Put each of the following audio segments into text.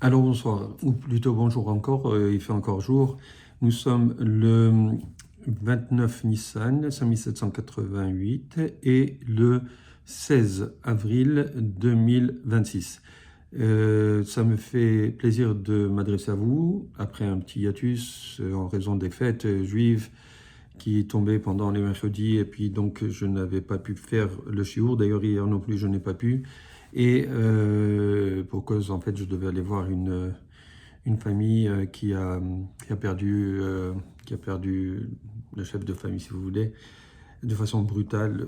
Alors bonsoir, ou plutôt bonjour encore, il fait encore jour. Nous sommes le 29 Nissan 5788 et le 16 avril 2026. Ça me fait plaisir de m'adresser à vous après un petit hiatus en raison des fêtes juives qui tombaient pendant les mercredis et puis donc je n'avais pas pu faire le shiur. D'ailleurs hier non plus je n'ai pas pu. Et pour cause, en fait, je devais aller voir une famille qui a perdu le chef de famille, si vous voulez, de façon brutale.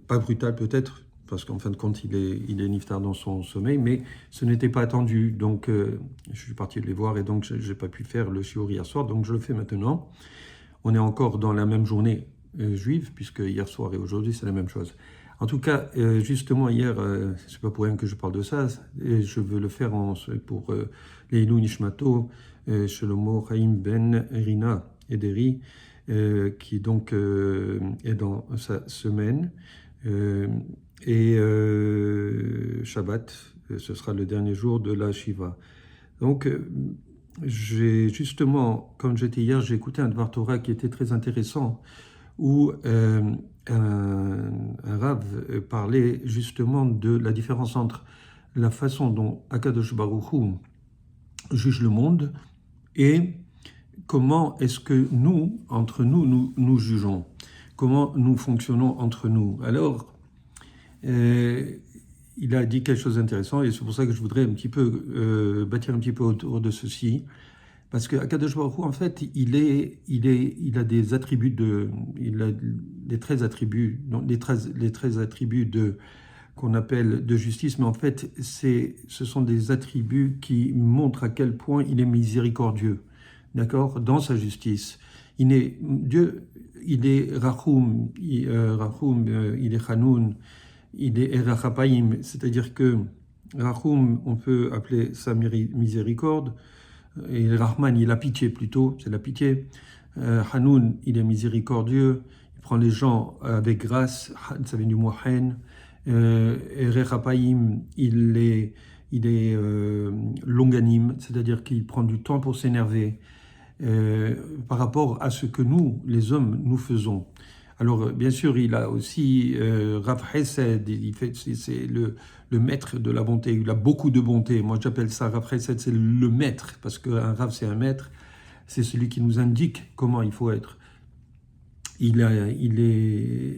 Pas brutale peut-être, parce qu'en fin de compte, il est niftar dans son sommeil, mais ce n'était pas attendu. Donc, je suis parti les voir et donc, je n'ai pas pu faire le shiur hier soir, donc je le fais maintenant. On est encore dans la même journée juive, puisque hier soir et aujourd'hui, c'est la même chose. En tout cas, justement, hier, c'est pas pour rien que je parle de ça, et je veux le faire pour Leilou Nishmato, Shlomo Chaim Ben Rina Ederi, qui donc est dans sa semaine. Et Shabbat, ce sera le dernier jour de la Shiva. Donc, j'ai justement, comme j'étais hier, j'ai écouté un Dvar Torah qui était très intéressant, où un Rav parlait justement de la différence entre la façon dont Akadosh Baruch Hu juge le monde et comment est-ce que nous, entre nous, nous jugeons, comment nous fonctionnons entre nous. Alors, il a dit quelque chose d'intéressant et c'est pour ça que je voudrais un petit peu bâtir un petit peu autour de ceci. Parce que Akadosh Baruch Hu, en fait, il a des attributs il a les 13 attributs, les 13 attributs qu'on appelle de justice, mais en fait, ce sont des attributs qui montrent à quel point il est miséricordieux, d'accord, dans sa justice. Dieu, il est Rahum, il est Hanoun, il est Erachapayim, c'est-à-dire que Rahum, on peut appeler sa miséricorde. Et Rahman, il a pitié plutôt, c'est la pitié. Hanoun, il est miséricordieux, il prend les gens avec grâce, ça vient du mot haine. Et Rechapaim, il est longanime, c'est-à-dire qu'il prend du temps pour s'énerver par rapport à ce que nous, les hommes, nous faisons. Alors, bien sûr, il a aussi Rav Hesed, c'est le maître de la bonté. Il a beaucoup de bonté. Moi, j'appelle ça Rav Hesed, c'est le maître, parce qu'un Rav, c'est un maître. C'est celui qui nous indique comment il faut être.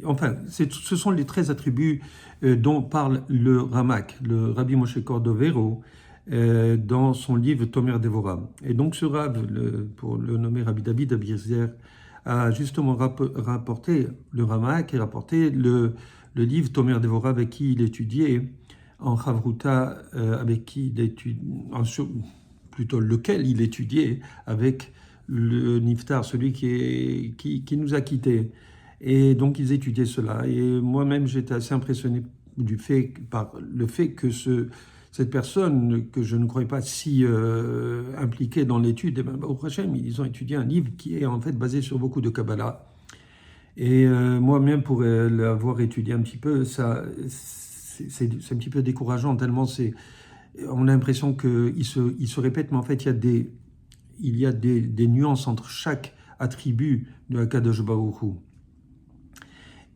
Enfin, ce sont les 13 attributs dont parle le Ramak, le Rabbi Moshe Cordovero, dans son livre Tomer Devorah. Et donc, ce Rav, pour le nommer Rabbi David Abirzer, a justement rapporté le Ramak et rapporté le livre Tomer Devorah avec qui il étudiait en Chavruta, avec qui il étudiait, plutôt lequel il étudiait avec le Niftar, celui qui nous a quittés. Et donc ils étudiaient cela. Et moi-même j'étais assez impressionné par le fait que cette personne que je ne croyais pas si impliquée dans l'étude, eh ben, au Hachem, ils ont étudié un livre qui est en fait basé sur beaucoup de Kabbalah. Et moi-même, pour l'avoir étudié un petit peu, c'est un petit peu décourageant, tellement on a l'impression qu'il se répète, mais en fait, il y a des nuances entre chaque attribut de Akadosh Baruch Hu.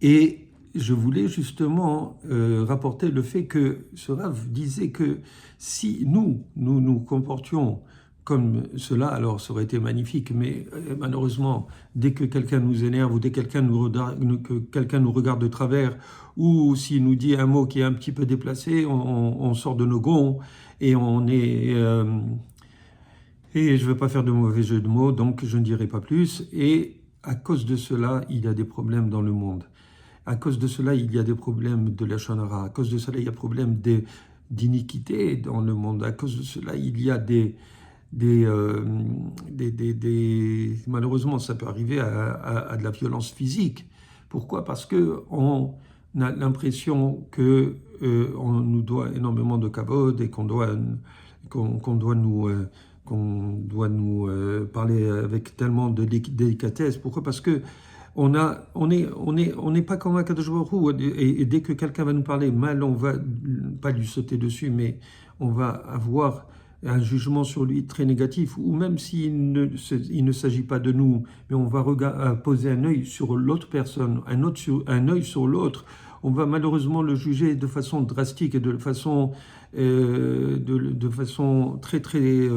Et je voulais justement rapporter le fait que ce Rav disait que si nous comportions comme cela, alors ça aurait été magnifique, mais malheureusement, dès que quelqu'un nous énerve ou dès que quelqu'un nous regarde de travers, ou s'il nous dit un mot qui est un petit peu déplacé, on sort de nos gonds et on est... et je ne veux pas faire de mauvais jeu de mots, donc je ne dirai pas plus. Et à cause de cela, il y a des problèmes dans le monde. À cause de cela, il y a des problèmes de la Shonara. À cause de cela, il y a des problèmes d'iniquité dans le monde. À cause de cela, il y a malheureusement, ça peut arriver à de la violence physique. Pourquoi? Parce qu'on a l'impression qu'on nous doit énormément de kavod et qu'on doit nous parler avec tellement de délicatesse. Pourquoi? Parce que on n'est pas comme un Kadosh Baruch Hu, et dès que quelqu'un va nous parler mal, on va pas lui sauter dessus, mais on va avoir un jugement sur lui très négatif, ou même il ne s'agit pas de nous, mais on va poser un œil sur l'autre personne, un œil sur l'autre, on va malheureusement le juger de façon drastique et de façon très très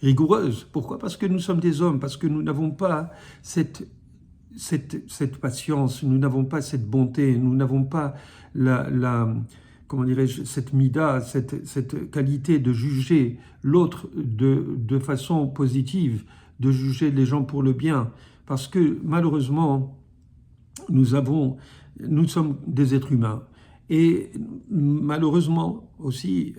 rigoureuse. Pourquoi? Parce que nous sommes des hommes, parce que nous n'avons pas cette patience, nous n'avons pas cette bonté, nous n'avons pas comment dirais-je, cette mida, cette qualité de juger l'autre de façon positive, de juger les gens pour le bien. Parce que malheureusement, nous sommes des êtres humains. Et malheureusement aussi,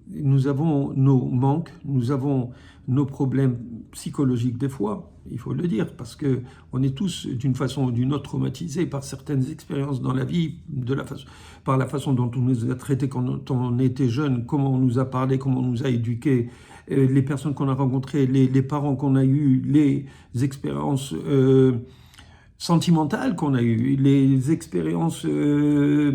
nous avons nos manques, nous avons nos problèmes psychologiques des fois, il faut le dire, parce qu'on est tous d'une façon ou d'une autre traumatisés par certaines expériences dans la vie, par la façon dont on nous a traités quand on était jeune, comment on nous a parlé, comment on nous a éduqués, les personnes qu'on a rencontrées, les parents qu'on a eus, les expériences sentimentales qu'on a eues, les expériences au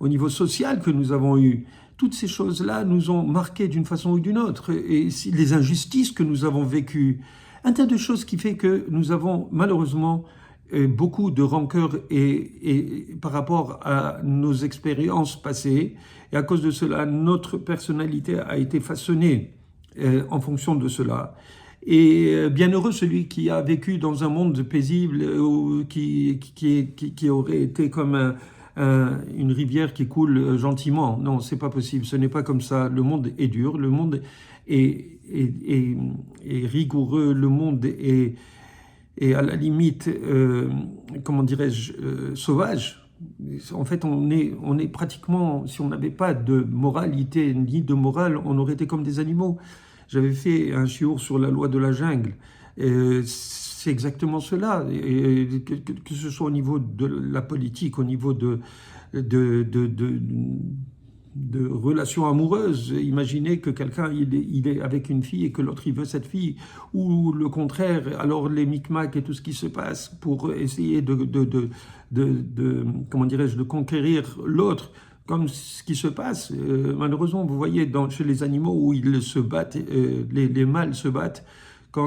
niveau social que nous avons eues. Toutes ces choses-là nous ont marqués d'une façon ou d'une autre. Et les injustices que nous avons vécues, un tas de choses qui fait que nous avons malheureusement beaucoup de rancœur par rapport à nos expériences passées. Et à cause de cela, notre personnalité a été façonnée en fonction de cela. Et bienheureux celui qui a vécu dans un monde paisible qui aurait été comme une rivière qui coule gentiment. Non, c'est pas possible, ce n'est pas comme ça. Le monde est dur, le monde est rigoureux, le monde est à la limite, comment dirais-je, sauvage. En fait, on est pratiquement, si on n'avait pas de moralité ni de morale, on aurait été comme des animaux. J'avais fait un chiour sur la loi de la jungle. C'est exactement cela. Que ce soit au niveau de la politique, au niveau de relations amoureuses. Imaginez que quelqu'un il est avec une fille et que l'autre il veut cette fille, ou le contraire. Alors les micmacs et tout ce qui se passe pour essayer comment dirais-je, de conquérir l'autre. Comme ce qui se passe, malheureusement, vous voyez chez les animaux où ils se battent, les mâles se battent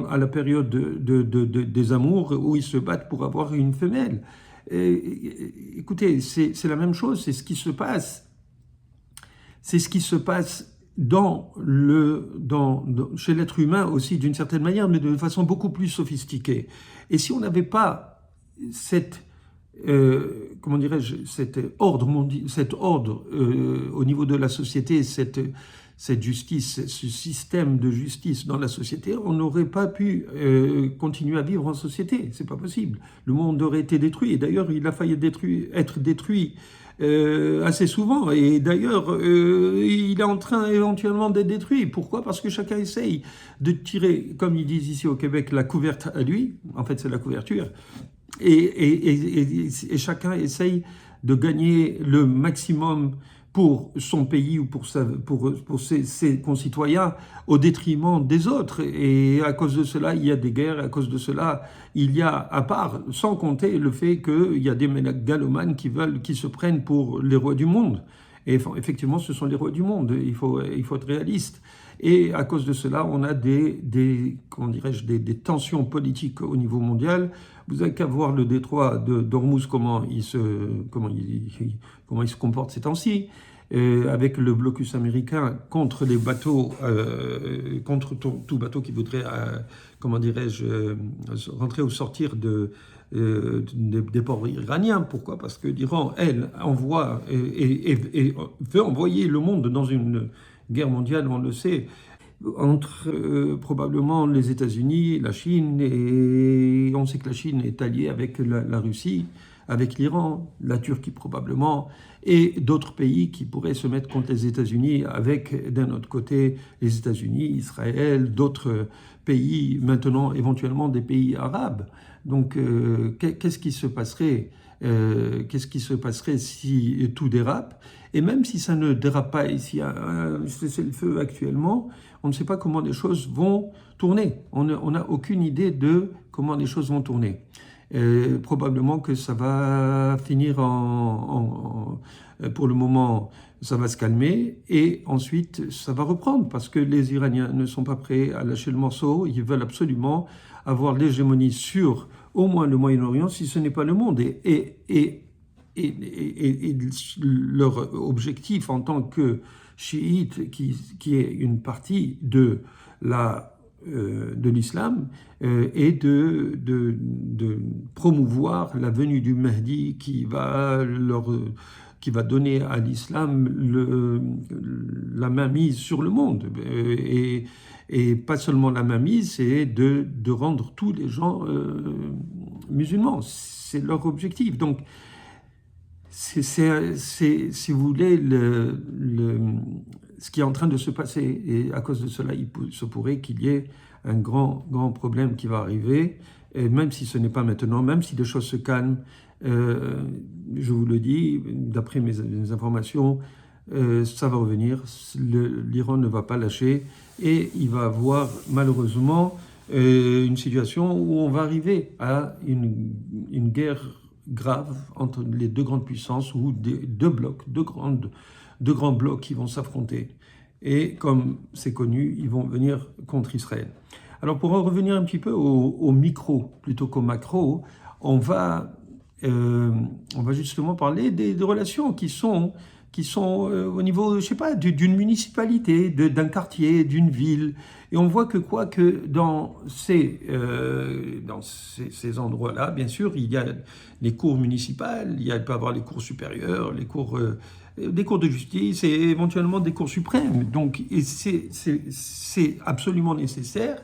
à la période des amours, où ils se battent pour avoir une femelle. Écoutez, c'est la même chose, c'est ce qui se passe. C'est ce qui se passe chez l'être humain aussi d'une certaine manière, mais de façon beaucoup plus sophistiquée. Et si on n'avait pas comment dirais-je, cet ordre au niveau de la société, cette justice, ce système de justice dans la société, on n'aurait pas pu continuer à vivre en société. C'est pas possible. Le monde aurait été détruit. Et d'ailleurs, il a failli être détruit assez souvent. Et d'ailleurs, il est en train éventuellement d'être détruit. Pourquoi? Parce que chacun essaye de tirer, comme ils disent ici au Québec, la couverte à lui. En fait, c'est la couverture. Et chacun essaye de gagner le maximum pour son pays ou pour ses concitoyens au détriment des autres. Et à cause de cela, il y a des guerres. À cause de cela, il y a, à part, sans compter le fait qu'il y a des mégalomanes qui se prennent pour les rois du monde. Et effectivement, ce sont les rois du monde. Il faut être réaliste. Et à cause de cela, on a comment dirais-je, des tensions politiques au niveau mondial. Vous n'avez qu'à voir le détroit d'Ormuz, comment il se comporte ces temps-ci, avec le blocus américain contre les bateaux, contre tout bateau qui voudrait, comment dirais-je, rentrer ou sortir des ports iraniens. Pourquoi? Parce que l'Iran, elle, envoie et veut envoyer le monde dans une guerre mondiale, on le sait, entre probablement les États-Unis, la Chine, et on sait que la Chine est alliée avec la Russie, avec l'Iran, la Turquie probablement, et d'autres pays qui pourraient se mettre contre les États-Unis, avec d'un autre côté les États-Unis, Israël, d'autres pays, maintenant éventuellement des pays arabes. Donc qu'est-ce qui se passerait si tout dérape? Et même si ça ne dérape pas, ici, c'est le feu actuellement, on ne sait pas comment les choses vont tourner. On n'a aucune idée de comment les choses vont tourner. Probablement que ça va finir en pour le moment, ça va se calmer et ensuite ça va reprendre parce que les Iraniens ne sont pas prêts à lâcher le morceau. Ils veulent absolument avoir l'hégémonie sur au moins le Moyen-Orient, si ce n'est pas le monde. Et leur objectif en tant que chiites, qui est une partie de l'islam, est de promouvoir la venue du Mahdi qui va donner à l'islam la mainmise sur le monde. Et pas seulement la mainmise, c'est de rendre tous les gens musulmans. C'est leur objectif. Donc, si vous voulez, ce qui est en train de se passer. Et à cause de cela, il se pourrait qu'il y ait un grand problème qui va arriver. Et même si ce n'est pas maintenant, même si les choses se calment, je vous le dis, d'après mes informations, ça va revenir. L'Iran ne va pas lâcher et il va avoir malheureusement une situation où on va arriver à une guerre grave entre les deux grandes puissances ou deux grands blocs qui vont s'affronter. Et comme c'est connu, ils vont venir contre Israël. Alors pour en revenir un petit peu au micro plutôt qu'au macro, on va justement parler des relations qui sont au niveau, je sais pas, d'une municipalité, d'un quartier, d'une ville. Et on voit que dans ces endroits-là, bien sûr, il y a les cours municipales, il peut y avoir les cours supérieurs, des cours de justice et éventuellement des cours suprêmes. Donc c'est absolument nécessaire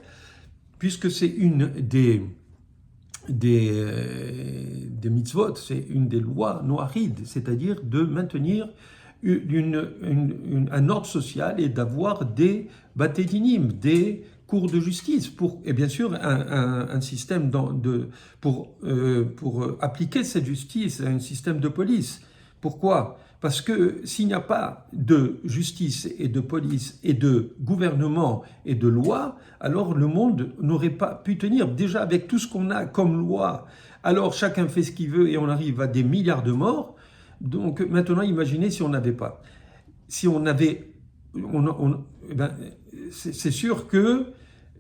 puisque c'est une des mitzvot, c'est une des lois noachides, c'est-à-dire de maintenir un ordre social et d'avoir des batédinim, des cours de justice, et bien sûr un système pour appliquer cette justice, un système de police. Pourquoi ? Parce que s'il n'y a pas de justice et de police et de gouvernement et de loi, alors le monde n'aurait pas pu tenir. Déjà avec tout ce qu'on a comme loi, alors chacun fait ce qu'il veut et on arrive à des milliards de morts. Donc maintenant, imaginez si on n'avait pas. Si on avait... c'est sûr que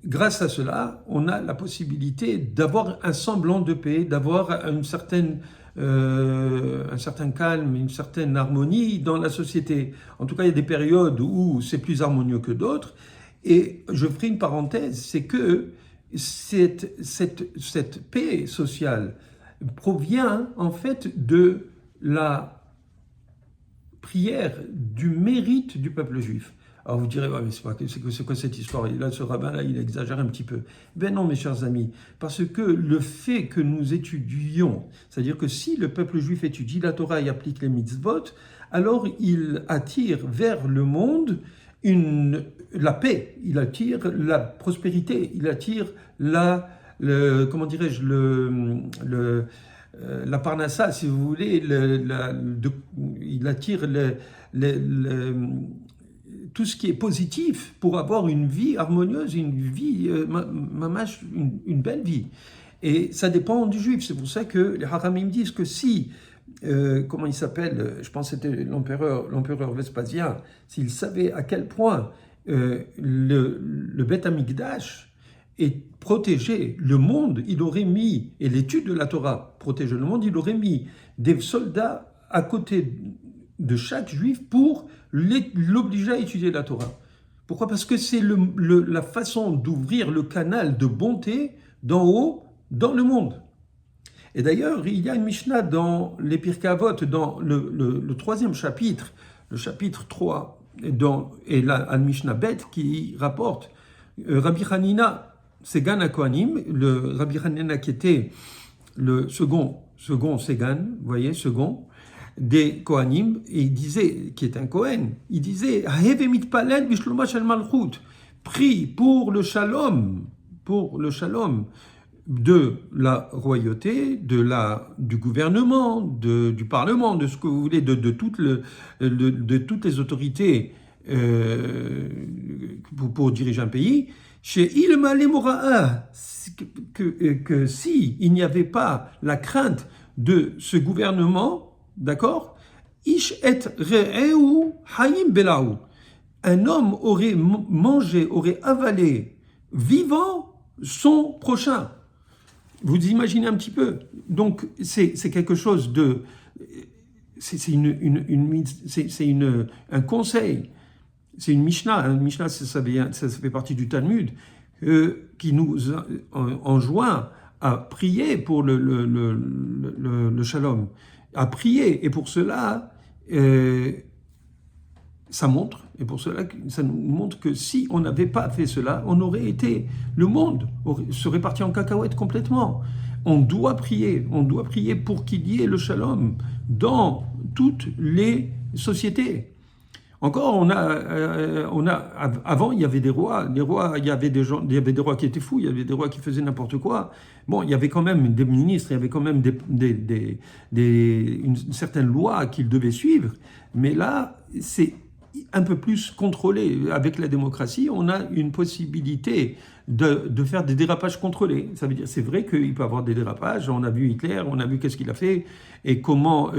grâce à cela, on a la possibilité d'avoir un semblant de paix, d'avoir un certain calme, une certaine harmonie dans la société. En tout cas, il y a des périodes où c'est plus harmonieux que d'autres. Et je ferai une parenthèse, c'est que cette paix sociale provient en fait de la prière, du mérite du peuple juif. Alors vous direz, ouais, mais c'est quoi cette histoire? Là, ce rabbin-là, il exagère un petit peu. Ben non, mes chers amis, parce que le fait que nous étudions, c'est-à-dire que si le peuple juif étudie la Torah et applique les mitzvot, alors il attire vers le monde la paix, il attire la prospérité, il attire la parnassa, si vous voulez, il attire tout ce qui est positif pour avoir une vie harmonieuse, une vie, une belle vie. Et ça dépend du juif. C'est pour ça que les Haramim disent que si, comment il s'appelle, je pense que c'était l'empereur Vespasien, s'il savait à quel point le Beth Amikdash est protégé, le monde, il aurait mis, et l'étude de la Torah protège le monde, il aurait mis des soldats à côté de chaque juif pour l'obliger à étudier la Torah. Pourquoi ? Parce que c'est la façon d'ouvrir le canal de bonté d'en haut dans le monde. Et d'ailleurs, il y a une Mishnah dans les Pirkei Avot, dans le troisième chapitre, le chapitre 3, et là, un Mishnah Bet qui rapporte Rabbi Hanina, Segan HaKohanim, le Rabbi Hanina qui était le second Segan, vous voyez, second, des Kohanim, et il disait, qui est un Kohen, il disait prie pour le shalom de la royauté, du gouvernement, du parlement, de ce que vous voulez, de toutes les autorités pour diriger un pays, chez Ilma Lemora'a, que si il n'y avait pas la crainte de ce gouvernement, d'accord, Ish et re'eu hayim bela'u. Un homme aurait mangé, aurait avalé vivant son prochain. Vous imaginez un petit peu. Donc, c'est quelque chose de... C'est un conseil. C'est une Mishnah. Une Mishnah, ça fait partie du Talmud, qui nous enjoint à prier pour le shalom. À prier. Et pour cela... ça montre, et pour cela, ça nous montre que si on n'avait pas fait cela, le monde serait parti en cacahuète complètement. On doit prier pour qu'il y ait le shalom dans toutes les sociétés. Encore, avant, il y avait des rois. Les rois, il y avait des rois qui étaient fous, il y avait des rois qui faisaient n'importe quoi. Bon, il y avait quand même des ministres, il y avait quand même une certaine loi qu'ils devaient suivre. Mais là, c'est un peu plus contrôlé. Avec la démocratie, on a une possibilité de faire des dérapages contrôlés. Ça veut dire, c'est vrai qu'il peut y avoir des dérapages. On a vu Hitler, on a vu qu'est-ce qu'il a fait et comment,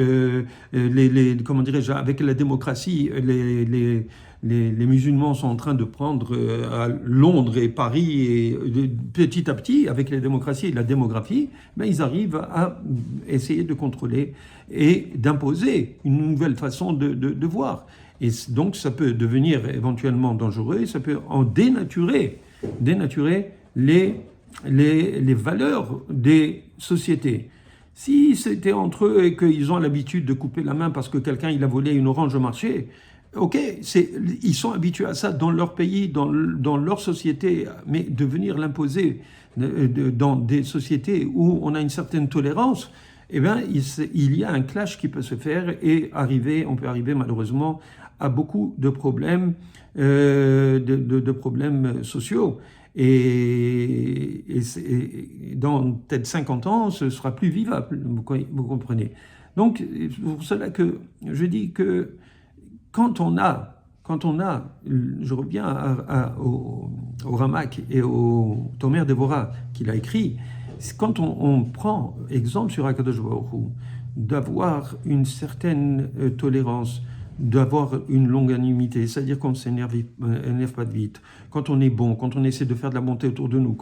comment dirais-je, avec la démocratie, les musulmans sont en train de prendre à Londres et Paris, et petit à petit, avec la démocratie et la démographie, ben, ils arrivent à essayer de contrôler et d'imposer une nouvelle façon de voir. Et donc, ça peut devenir éventuellement dangereux, ça peut en dénaturer les valeurs des sociétés. Si c'était entre eux et qu'ils ont l'habitude de couper la main parce que quelqu'un il a volé une orange au marché, ok, ils sont habitués à ça dans leur pays, dans leur société, mais de venir l'imposer dans des sociétés où on a une certaine tolérance, eh bien, il y a un clash qui peut se faire et on peut arriver malheureusement à beaucoup de problèmes, de problèmes sociaux. Et dans peut-être 50 ans, ce sera plus vivable, vous comprenez. Donc, c'est pour cela que je dis que quand on a, je reviens au Ramak et au Tomer Devorah qu'il a écrit, quand on prend exemple sur Akadosh Baruch Hu, d'avoir une certaine tolérance, d'avoir une longanimité, c'est-à-dire qu'on ne s'énerve pas vite, quand on est bon, quand on essaie de faire de la bonté autour de nous,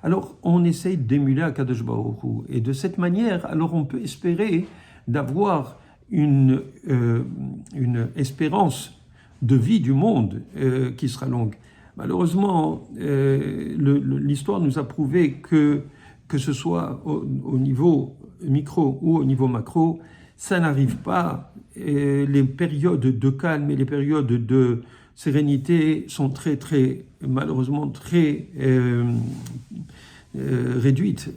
alors on essaie d'émuler Akadosh Baruch Hu. Et de cette manière, alors on peut espérer d'avoir une espérance de vie du monde qui sera longue. Malheureusement, l'histoire nous a prouvé que ce soit au niveau micro ou au niveau macro, ça n'arrive pas. Les périodes de calme et les périodes de sérénité sont malheureusement très réduites.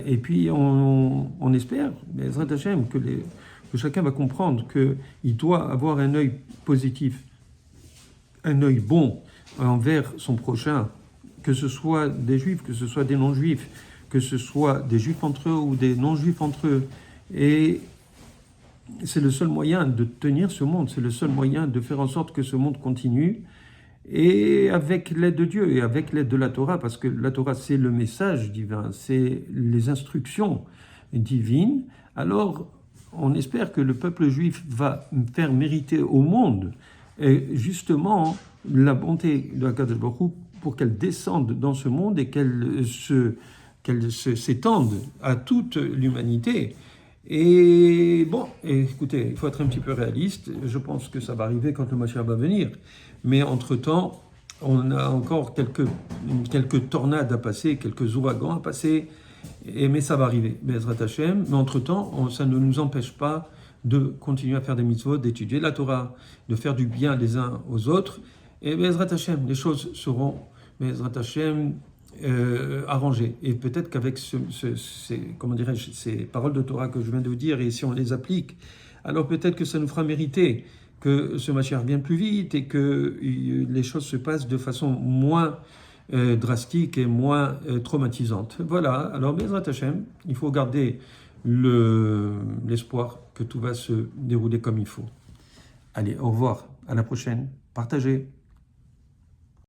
Et puis on espère, Bezrat Hashem, que chacun va comprendre qu'il doit avoir un œil positif, un œil bon envers son prochain, que ce soit des juifs, que ce soit des non-juifs, que ce soit des juifs entre eux ou des non-juifs entre eux. Et c'est le seul moyen de tenir ce monde, c'est le seul moyen de faire en sorte que ce monde continue, et avec l'aide de Dieu et avec l'aide de la Torah, parce que la Torah c'est le message divin, c'est les instructions divines. Alors on espère que le peuple juif va faire mériter au monde justement la bonté de Akadosh Baruch Hu pour qu'elle descende dans ce monde et qu'elle s'étende à toute l'humanité. Et bon, écoutez, il faut être un petit peu réaliste. Je pense que ça va arriver quand le Mashiach va venir. Mais entre-temps, on a encore quelques tornades à passer, quelques ouragans à passer. Mais ça va arriver, Bezrat Hashem. Mais entre-temps, ça ne nous empêche pas de continuer à faire des mitzvot, d'étudier la Torah, de faire du bien les uns aux autres. Et Bezrat Hashem, les choses seront, Bezrat Hashem, arrangées. Et peut-être qu'avec ces paroles de Torah que je viens de vous dire, et si on les applique, alors peut-être que ça nous fera mériter que ce Mashiach revienne plus vite et que les choses se passent de façon moins drastique et moins traumatisante. Voilà, alors Bezrat Hashem, il faut garder l'espoir que tout va se dérouler comme il faut. Allez, au revoir, à la prochaine, partagez.